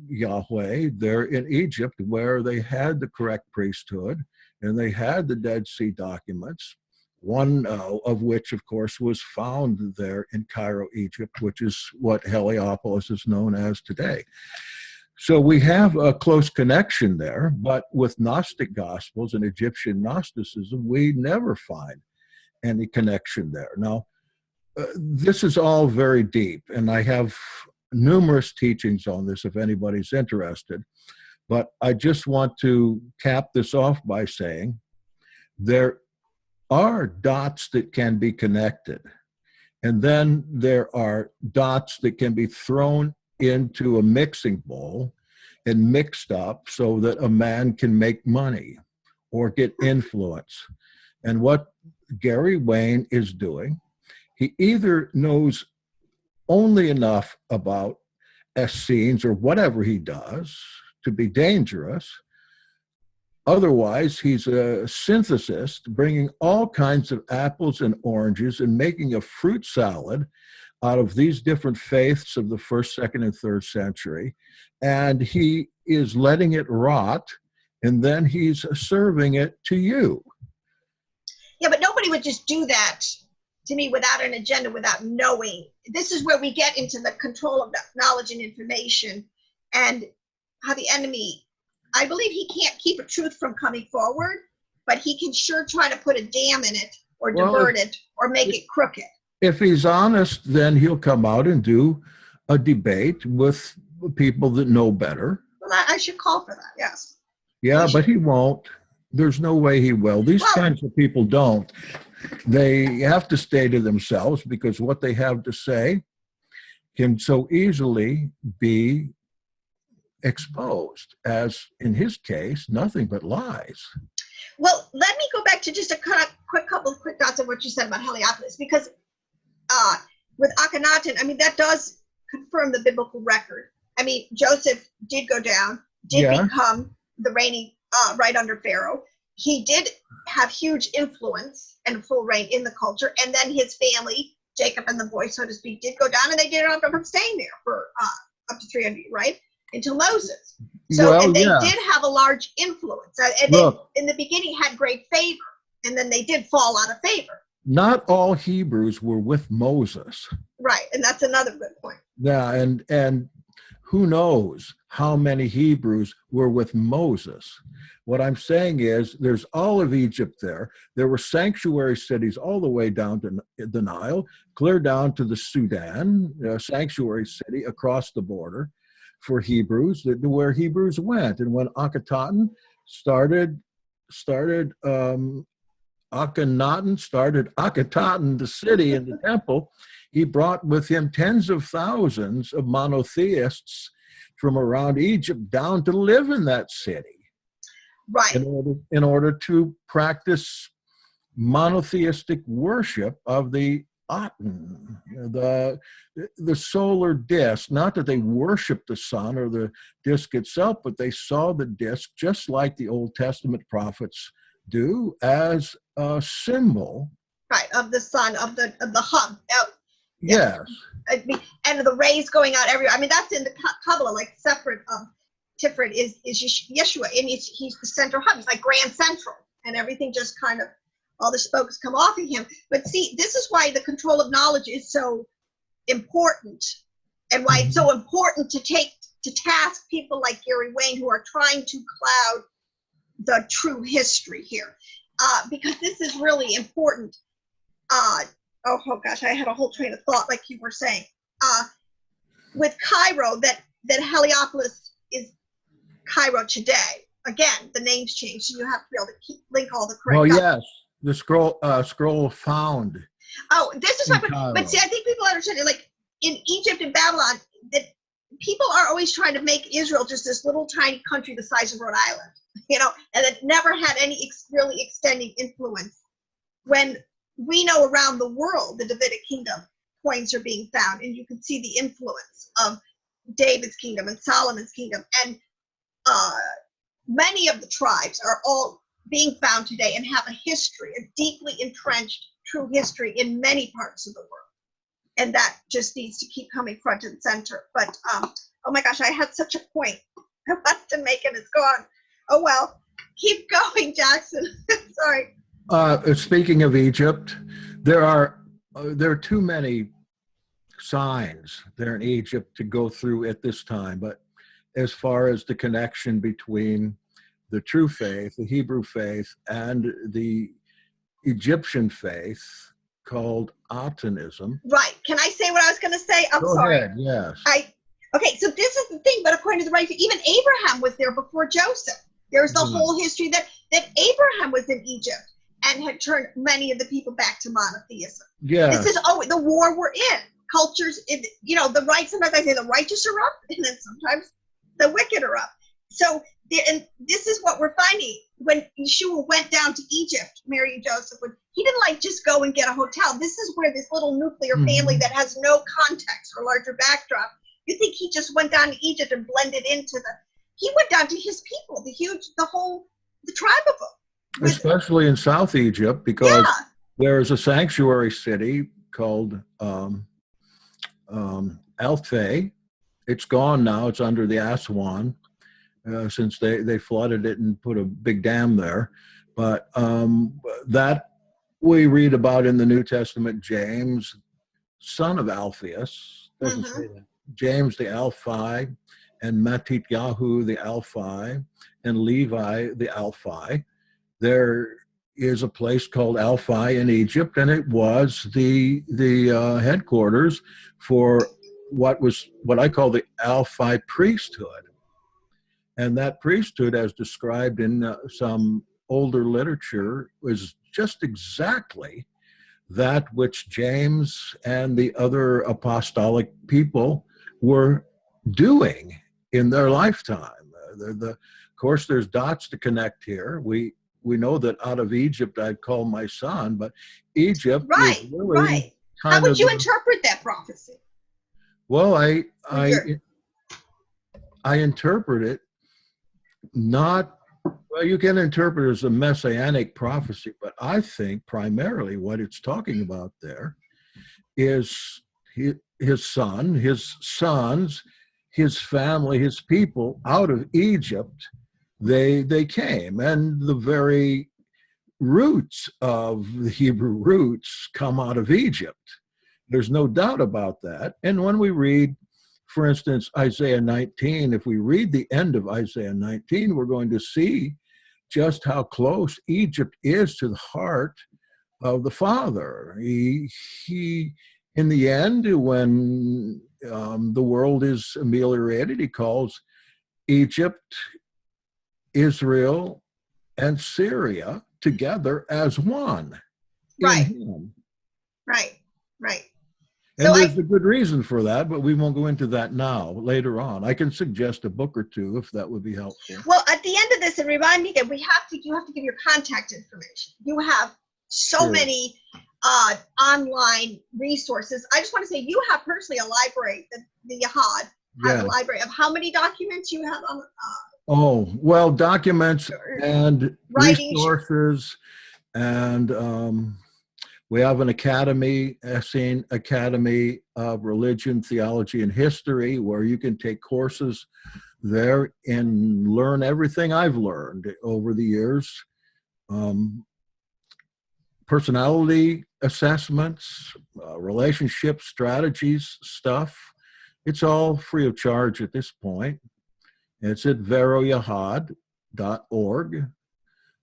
Yahweh there in Egypt, where they had the correct priesthood and they had the Dead Sea documents, one of which, of course, was found there in Cairo, Egypt, which is what Heliopolis is known as today. So we have a close connection there, but with Gnostic Gospels and Egyptian Gnosticism, we never find any connection there. Now, this is all very deep, and I have numerous teachings on this if anybody's interested, but I just want to cap this off by saying there are dots that can be connected, and then there are dots that can be thrown into a mixing bowl and mixed up so that a man can make money or get influence. And what Gary Wayne is doing, he either knows only enough about Essenes or whatever he does to be dangerous. Otherwise, he's a synthesist, bringing all kinds of apples and oranges and making a fruit salad out of these different faiths of the 1st, 2nd, and 3rd century. And he is letting it rot, and then he's serving it to you.
Yeah, but nobody would just do that to me without an agenda, without knowing. This is where we get into the control of knowledge and information, and how the enemy, I believe he can't keep a truth from coming forward, but he can sure try to put a dam in it or divert it or make it crooked.
If he's honest, then he'll come out and do a debate with people that know better.
Well, I should call for that, yes.
Yeah, but he won't. There's no way he will. These kinds of people don't. They have to stay to themselves because what they have to say can so easily be exposed, as in his case, nothing but lies.
Well, let me go back to just a couple of quick dots of what you said about Heliopolis, because with Akhenaten, I mean, that does confirm the biblical record. I mean, Joseph did go down, become the reigning, right under Pharaoh. He did have huge influence and full reign in the culture. And then his family, Jacob and the boys, so to speak, did go down, and they did end up staying there for up to 300 years, right? Until Moses. So and they did have a large influence. And in the beginning had great favor, and then they did fall out of favor.
Not all Hebrews were with Moses.
Right, and that's another good point.
Yeah, and who knows how many Hebrews were with Moses. What I'm saying is there's all of Egypt there. There were sanctuary cities all the way down to the Nile, clear down to the Sudan, a sanctuary city across the border for Hebrews, where Hebrews went. And when Akhenaten started Akhenaten, the city and the temple, he brought with him tens of thousands of monotheists from around Egypt down to live in that city
Right.
in order to practice monotheistic worship of the Aten, the solar disk. Not that they worshiped the sun or the disk itself, but they saw the disk, just like the Old Testament prophets do, as a symbol.
Right, of the sun, of the hub.
Yes.
And the rays going out everywhere. I mean, that's in the Kabbalah, like separate Tiferet is Yeshua, and he's the center hub. He's like Grand Central, and everything just kind of, all the spokes come off of him. But see, this is why the control of knowledge is so important, and why it's so important to take to task people like Gary Wayne who are trying to cloud the true history here, because this is really important. Oh gosh, I had a whole train of thought, like you were saying. With Cairo, that Heliopolis is Cairo today. Again, the name's changed, so you have to be able to link all the correct.
Oh yes, the scroll found.
Oh, this is my point. But see, I think people understand it. Like in Egypt and Babylon, that people are always trying to make Israel just this little tiny country the size of Rhode Island, and it never had any really extending influence. When we know around the world the Davidic kingdom coins are being found, and you can see the influence of David's kingdom and Solomon's kingdom, and many of the tribes are all being found today and have a history, a deeply entrenched true history in many parts of the world, and that just needs to keep coming front and center. But oh my gosh, I had such a point I wanted to make, and it's gone. Oh well, keep going, Jackson. Sorry.
Speaking of Egypt, there are too many signs there in Egypt to go through at this time. But as far as the connection between the true faith, the Hebrew faith, and the Egyptian faith called Atenism.
Right. Can I say what I was going to say? I'm
Go
sorry.
ahead, yes.
Okay, so this is the thing, but according to the writing, even Abraham was there before Joseph. There's the whole history that Abraham was in Egypt and had turned many of the people back to monotheism.
Yeah.
This is the war we're in. Cultures, sometimes I say the righteous are up, and then sometimes the wicked are up. So, and this is what we're finding. When Yeshua went down to Egypt, Mary and Joseph, he didn't just go and get a hotel. This is where this little nuclear family that has no context or larger backdrop, you think he just went down to Egypt and blended into he went down to his people, the tribe of them.
Especially in South Egypt, because there's a sanctuary city called Alfei. It's gone now. It's under the Aswan, since they flooded it and put a big dam there. But that we read about in the New Testament, James, son of Alphaeus, doesn't say that. James the Alphi, and Matityahu the Alphi, and Levi the Alphi. There is a place called Alphi in Egypt, and it was the headquarters for what I call the Alphi priesthood. And that priesthood, as described in some older literature, was just exactly that which James and the other apostolic people were doing in their lifetime. Of course, there's dots to connect here. We know that out of Egypt I'd call my son, but Egypt is really kind
How would you interpret that prophecy?
Well, I interpret it not, well, you can interpret it as a messianic prophecy, but I think primarily what it's talking about there is his son, his sons, his family, his people out of Egypt. They came, and the very roots of the Hebrew roots come out of Egypt. There's no doubt about that. And when we read, for instance, Isaiah 19, if we read the end of Isaiah 19, we're going to see just how close Egypt is to the heart of the Father. He in the end, when the world is ameliorated, he calls Egypt, Israel, and Syria together as one.
Right.
In him.
Right. So
And there's a good reason for that, but we won't go into that now. Later on, I can suggest a book or two if that would be helpful.
well, at the end of this, and remind me that you have to give your contact information. You have so
Sure.
many online resources. I just want to say you have personally a library, the Yahad has
Yeah.
a library of how many documents you have on
Oh, well, documents and
writing.
resources, and we have an academy, Essene Academy of Religion, Theology, and History, where you can take courses there and learn everything I've learned over the years. Personality assessments, relationship strategies stuff. It's all free of charge at this point. It's at veroyahad.org,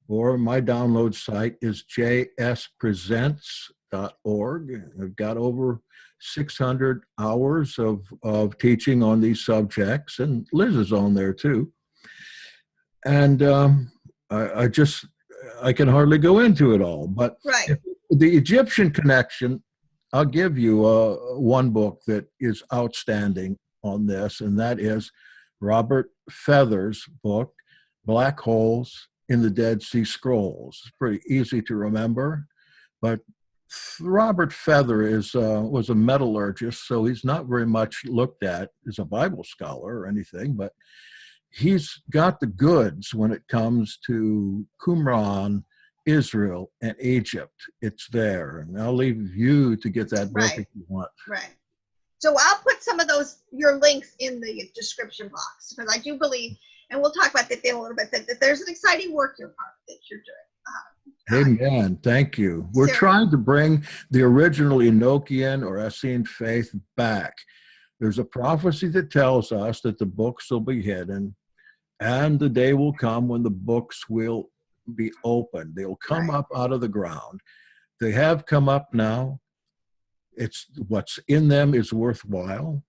or my download site is jspresents.org. I've got over 600 hours of teaching on these subjects, and Liz is on there too. And I can hardly go into it all, but
Right.
the Egyptian connection, I'll give you one book that is outstanding on this, and that is Robert Feather's book, Black Holes in the Dead Sea Scrolls. It's pretty easy to remember, but Robert Feather was a metallurgist, so he's not very much looked at as a Bible scholar or anything, but he's got the goods when it comes to Qumran, Israel, and Egypt. It's there. And I'll leave you to get that book if you want.
Right. So I'll put some of your links in the description box, because I do believe, and we'll talk about that in a little bit, that there's an exciting work you're doing.
Amen. Thank you. We're trying to bring the original Enochian or Essene faith back. There's a prophecy that tells us that the books will be hidden, and the day will come when the books will be opened. They'll come up out of the ground. They have come up now. It's what's in them is worthwhile.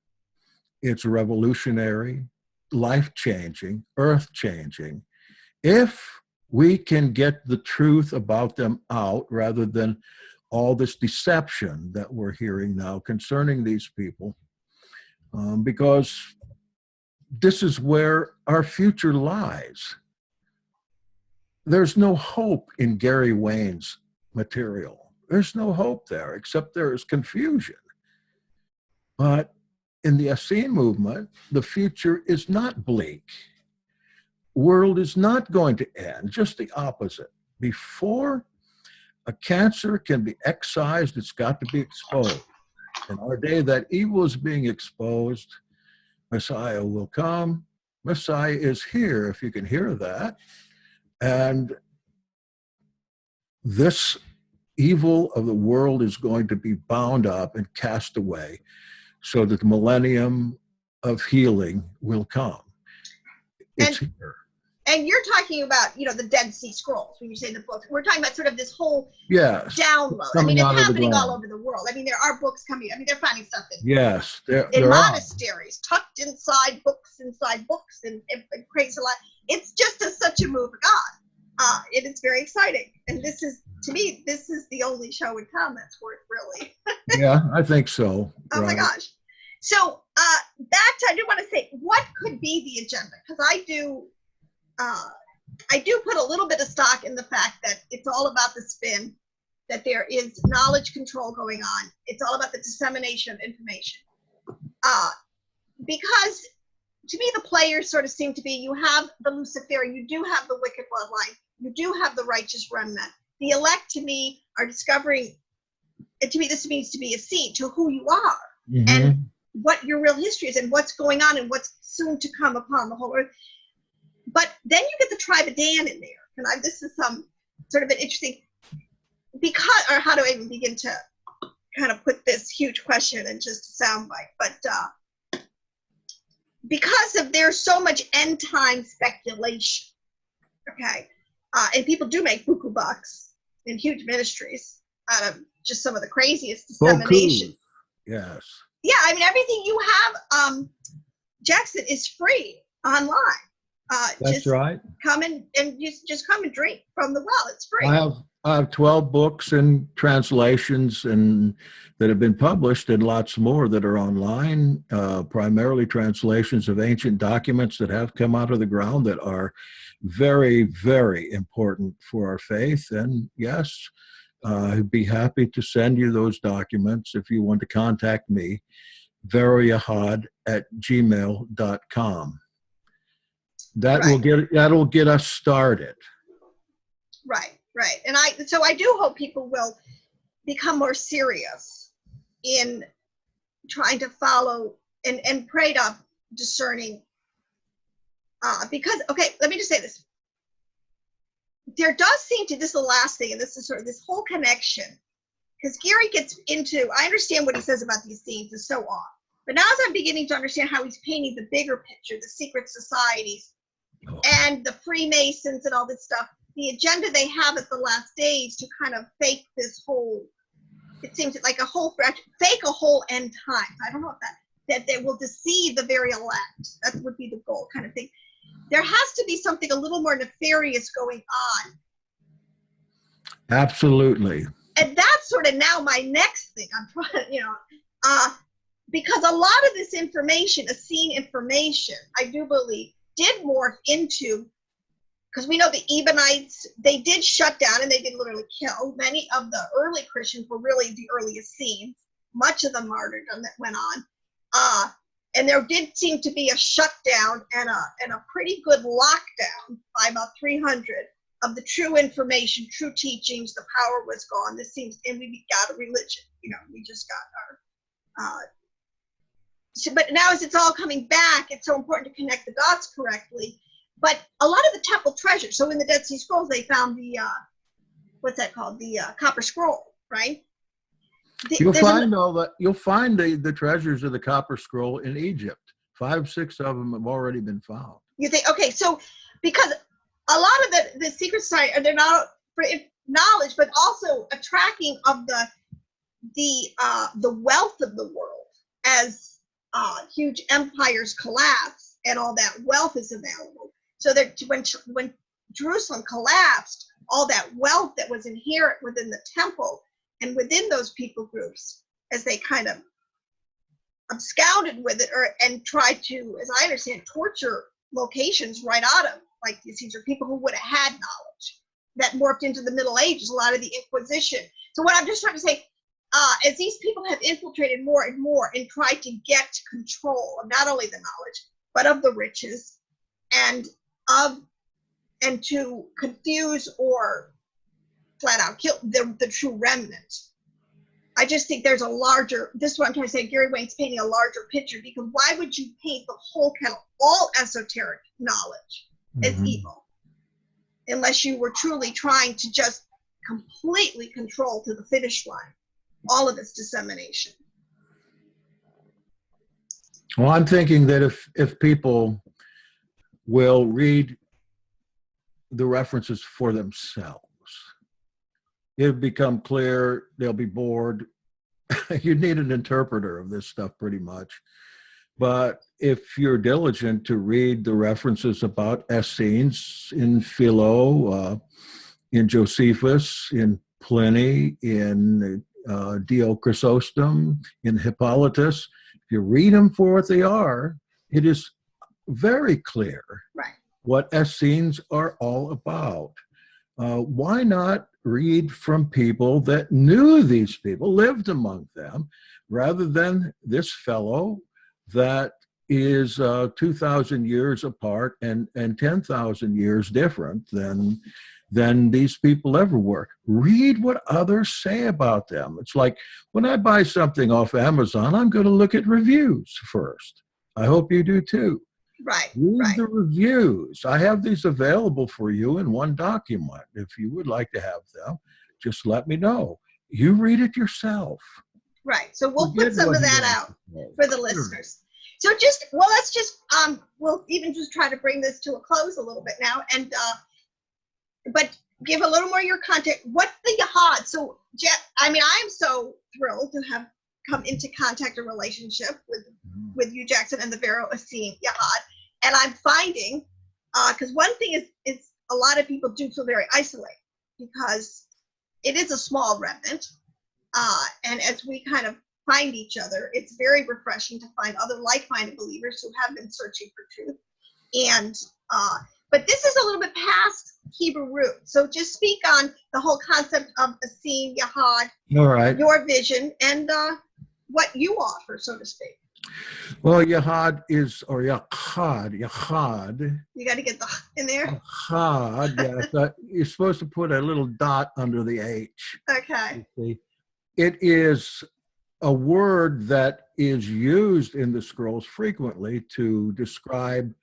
It's revolutionary, life-changing, earth-changing. If we can get the truth about them out rather than all this deception that we're hearing now concerning these people, because this is where our future lies. There's no hope in Gary Wayne's material. There's no hope there, except there is confusion. But in the Essene movement, the future is not bleak. World is not going to end, just the opposite. Before a cancer can be excised, it's got to be exposed. In our day, that evil is being exposed. Messiah will come. Messiah is here, if you can hear that. And this evil of the world is going to be bound up and cast away so that the millennium of healing will come. It's here.
And you're talking about, the Dead Sea Scrolls, when you say the books. We're talking about sort of this whole download. I mean, it's happening all over the world. I mean, there are books coming. I mean, they're finding stuff in monasteries, tucked inside books, and it creates a lot. It's just such a move of God. It is very exciting. And this is, to me, this is the only show in town that's worth really.
Yeah, I think so.
Oh my gosh. So I do want to say, what could be the agenda? Because I do put a little bit of stock in the fact that it's all about the spin, that there is knowledge control going on. It's all about the dissemination of information. Because to me, the players sort of seem to be, you have the Luciferian, you do have the wicked bloodline, you do have the righteous remnant. The elect, to me, are discovering, and to me, this means to be a seed to who you are, and what your real history is, and what's going on, and what's soon to come upon the whole earth. But then you get the tribe of Dan in there, and this is some sort of an interesting, or how do I even begin to kind of put this huge question in just a soundbite? But because there's so much end time speculation, and people do make buku bucks in huge ministries out of just some of the craziest dissemination.
Yes.
Yeah, I mean, everything you have, Jackson, is free online. That's
right.
Come and just come and drink from the well. It's free.
I have 12 books and translations and that have been published, and lots more that are online, primarily translations of ancient documents that have come out of the ground that are very, very important for our faith. And yes, I'd be happy to send you those documents if you want to contact me, veroyahad@gmail.com. That'll get us started.
Right, right. And so I do hope people will become more serious in trying to follow and prayed up discerning. Because, okay, let me just say this. There does seem to, this is the last thing, and this is sort of this whole connection, because Gary gets into, I understand what he says about these themes and so on, but now as I'm beginning to understand how he's painting the bigger picture, the secret societies and the Freemasons and all this stuff, the agenda they have at the last days to kind of fake this whole, it seems like fake a whole end time. I don't know if that they will deceive the very elect. That would be the goal kind of thing. There has to be something a little more nefarious going on.
Absolutely.
And that's sort of now my next thing. I'm trying, because a lot of this information, Essene information, I do believe, did morph into, because we know the Ebionites, they did shut down and they did literally kill. Many of the early Christians were really the early Essenes. Much of the martyrdom that went on. And there did seem to be a shutdown and a pretty good lockdown by about 300 of the true information, true teachings. The power was gone. This seems, and we got a religion. We just got our. But now as it's all coming back, it's so important to connect the dots correctly. But a lot of the temple treasures. So in the Dead Sea Scrolls, they found the what's that called? The Copper Scroll, right?
You'll find the treasures of the Copper Scroll in Egypt. 5, 6 of them have already been found. You think,
okay, so because a lot of the secret society, they're not for knowledge, but also a tracking of the wealth of the world as huge empires collapse and all that wealth is available. So that when Jerusalem collapsed, all that wealth that was inherent within the temple and within those people groups, as they kind of absconded with it and tried to, as I understand, torture locations right out of, like these are people who would have had knowledge that morphed into the Middle Ages, a lot of the Inquisition. So what I'm just trying to say, as these people have infiltrated more and more and tried to get control of not only the knowledge, but of the riches and to confuse or flat out kill the true remnant. I just think there's a larger, this is what I'm trying to say, Gary Wayne's painting a larger picture, because why would you paint the whole kettle, all esoteric knowledge as evil, unless you were truly trying to just completely control to the finish line all of its dissemination?
Well, I'm thinking that if people will read the references for themselves, it'll become clear, they'll be bored. You need an interpreter of this stuff pretty much. But if you're diligent to read the references about Essenes in Philo, in Josephus, in Pliny, in Dio Chrysostom, in Hippolytus, if you read them for what they are, it is very clear what Essenes are all about. Why not read from people that knew these people, lived among them, rather than this fellow that is 2,000 years apart and 10,000 years different than these people ever were. Read what others say about them. It's like when I buy something off Amazon, I'm going to look at reviews first. I hope you do too. Read the reviews. I have these available for you in one document. If you would like to have them, just let me know. You read it yourself.
Right. So we'll put some of that out for the listeners. So we'll even just try to bring this to a close a little bit now, and but give a little more of your content. What's the Yahad? So Jeff, I am so thrilled to have come into contact and relationship with you, Jackson, and the Vero Essene Yahad. And I'm finding, because one thing is a lot of people do feel very isolated because it is a small remnant. And as we kind of find each other, it's very refreshing to find other like-minded believers who have been searching for truth. And but this is a little bit past Hebrew root. So just speak on the whole concept of Essene Yahad,
All right.
your vision, and what you offer, so to speak.
Well, Yahad is, or Yahad.
You got to get the in there.
Yahad, yeah. You're supposed to put a little dot under the H.
Okay.
It is a word that is used in the scrolls frequently to describe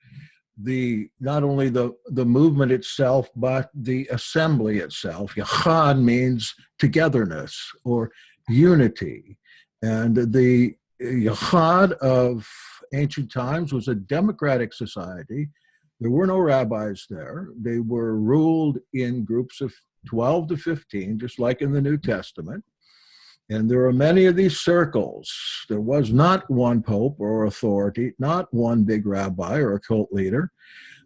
not only the movement itself, but the assembly itself. Yahad means togetherness or unity. And the Yahad of ancient times was a democratic society. There were no rabbis there. They were ruled in groups of 12 to 15, just like in the New Testament. And there are many of these circles. There was not one pope or authority, not one big rabbi or a cult leader.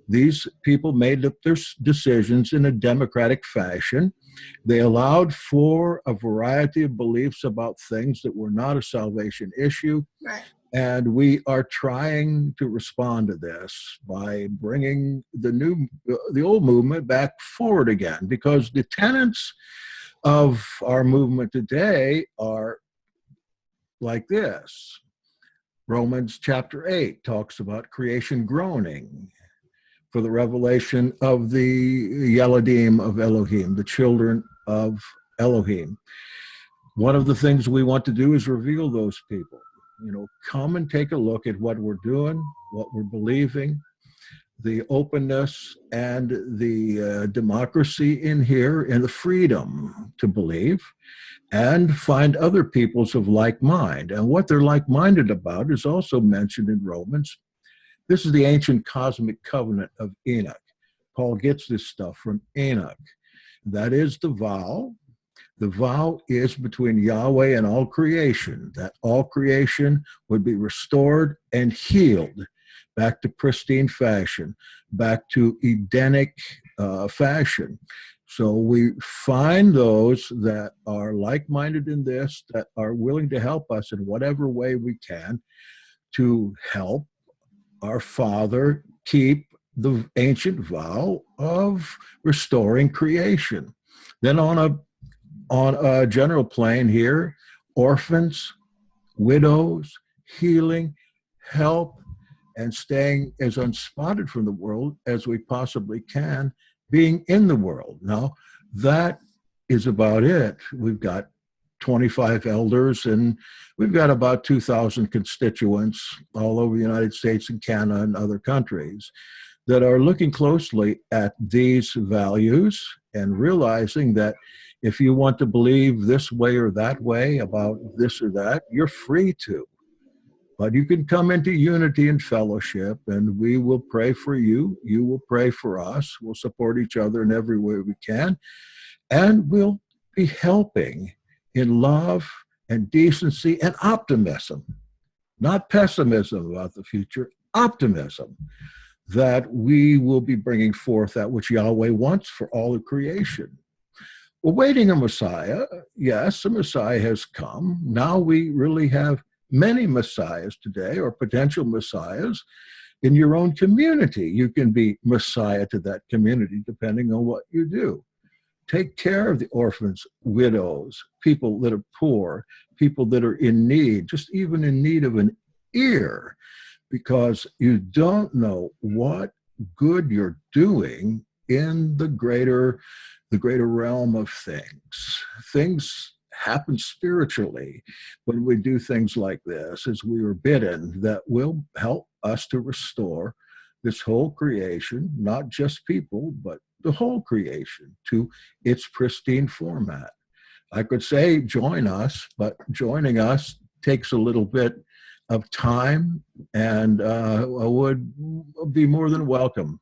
These people made up their decisions in a democratic fashion. They allowed for a variety of beliefs about things that were not a salvation issue.
Right.
And we are trying to respond to this by bringing the old movement back forward again, because the tenets of our movement today are like this. Romans chapter 8 talks about creation groaning for the revelation of the Yeladim of Elohim, the children of Elohim. One of the things we want to do is reveal those people. Come and take a look at what we're doing, what we're believing, the openness and the democracy in here, and the freedom to believe, and find other peoples of like mind. And what they're like-minded about is also mentioned in Romans. This is the ancient cosmic covenant of Enoch. Paul gets this stuff from Enoch. That is the vow. The vow is between Yahweh and all creation, that all creation would be restored and healed back to pristine fashion, back to Edenic fashion. So we find those that are like-minded in this, that are willing to help us in whatever way we can to help our Father keep the ancient vow of restoring creation. Then on a general plane here, orphans, widows, healing, help, and staying as unspotted from the world as we possibly can, being in the world. Now, that is about it. We've got 25 elders, and we've got about 2,000 constituents all over the United States and Canada and other countries that are looking closely at these values and realizing that if you want to believe this way or that way about this or that, you're free to. But you can come into unity and fellowship, and we will pray for you. You will pray for us. We'll support each other in every way we can. And we'll be helping in love and decency and optimism, not pessimism about the future, optimism that we will be bringing forth that which Yahweh wants for all of creation. We're waiting a Messiah. Yes, a Messiah has come. Now we really have many messiahs today, or potential messiahs, in your own community. You can be messiah to that community depending on what you do. Take care of the orphans, widows, people that are poor, people that are in need, just even in need of an ear, because you don't know what good you're doing in the greater realm of things. Things happen spiritually when we do things like this, as we were bidden, that will help us to restore this whole creation, not just people, but the whole creation to its pristine format. I could say join us, but joining us takes a little bit of time, and I would be more than welcome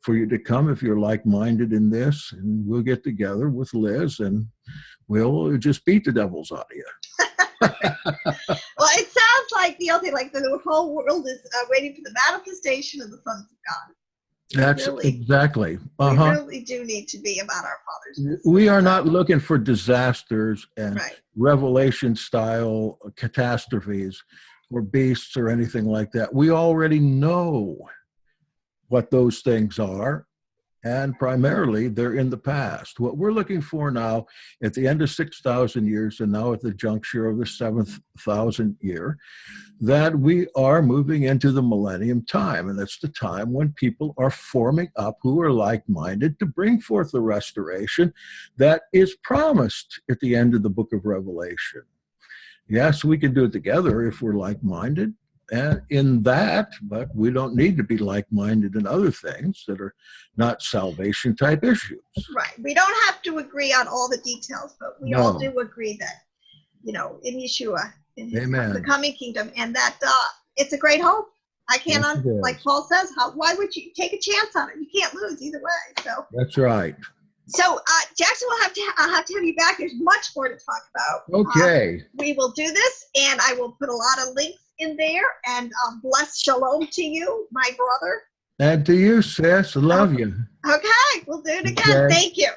for you to come if you're like-minded in this, and we'll get together with Liz and we'll just beat the devils out of you.
Well, it sounds like the whole world is waiting for the manifestation of the sons of God.
That's
Really,
exactly.
we
Uh-huh.
really do need to be about our Father's business.
We are not
So,
looking for disasters and
right.
revelation style catastrophes or beasts or anything like that. We already know what those things are, and primarily they're in the past. What we're looking for now at the end of 6,000 years and now at the juncture of the 7,000 year, that we are moving into the millennium time. And that's the time when people are forming up who are like-minded to bring forth the restoration that is promised at the end of the book of Revelation. Yes, we can do it together if we're like-minded and in that, but we don't need to be like-minded in other things that are not salvation type issues.
Right. We don't have to agree on all the details, but we all
No.
do agree that, in Yeshua, in his
Amen.
the coming kingdom, and that it's a great hope. I can't,
Yes, it is.
like Paul says, why would you take a chance on it? You can't lose either way. So
That's right.
So Jackson, I'll have to have you back. There's much more to talk about.
Okay.
We will do this, and I will put a lot of links in there. And bless shalom to you, my brother.
And to you, sis. Love you.
Okay, we'll do it again.
Okay.
Thank you.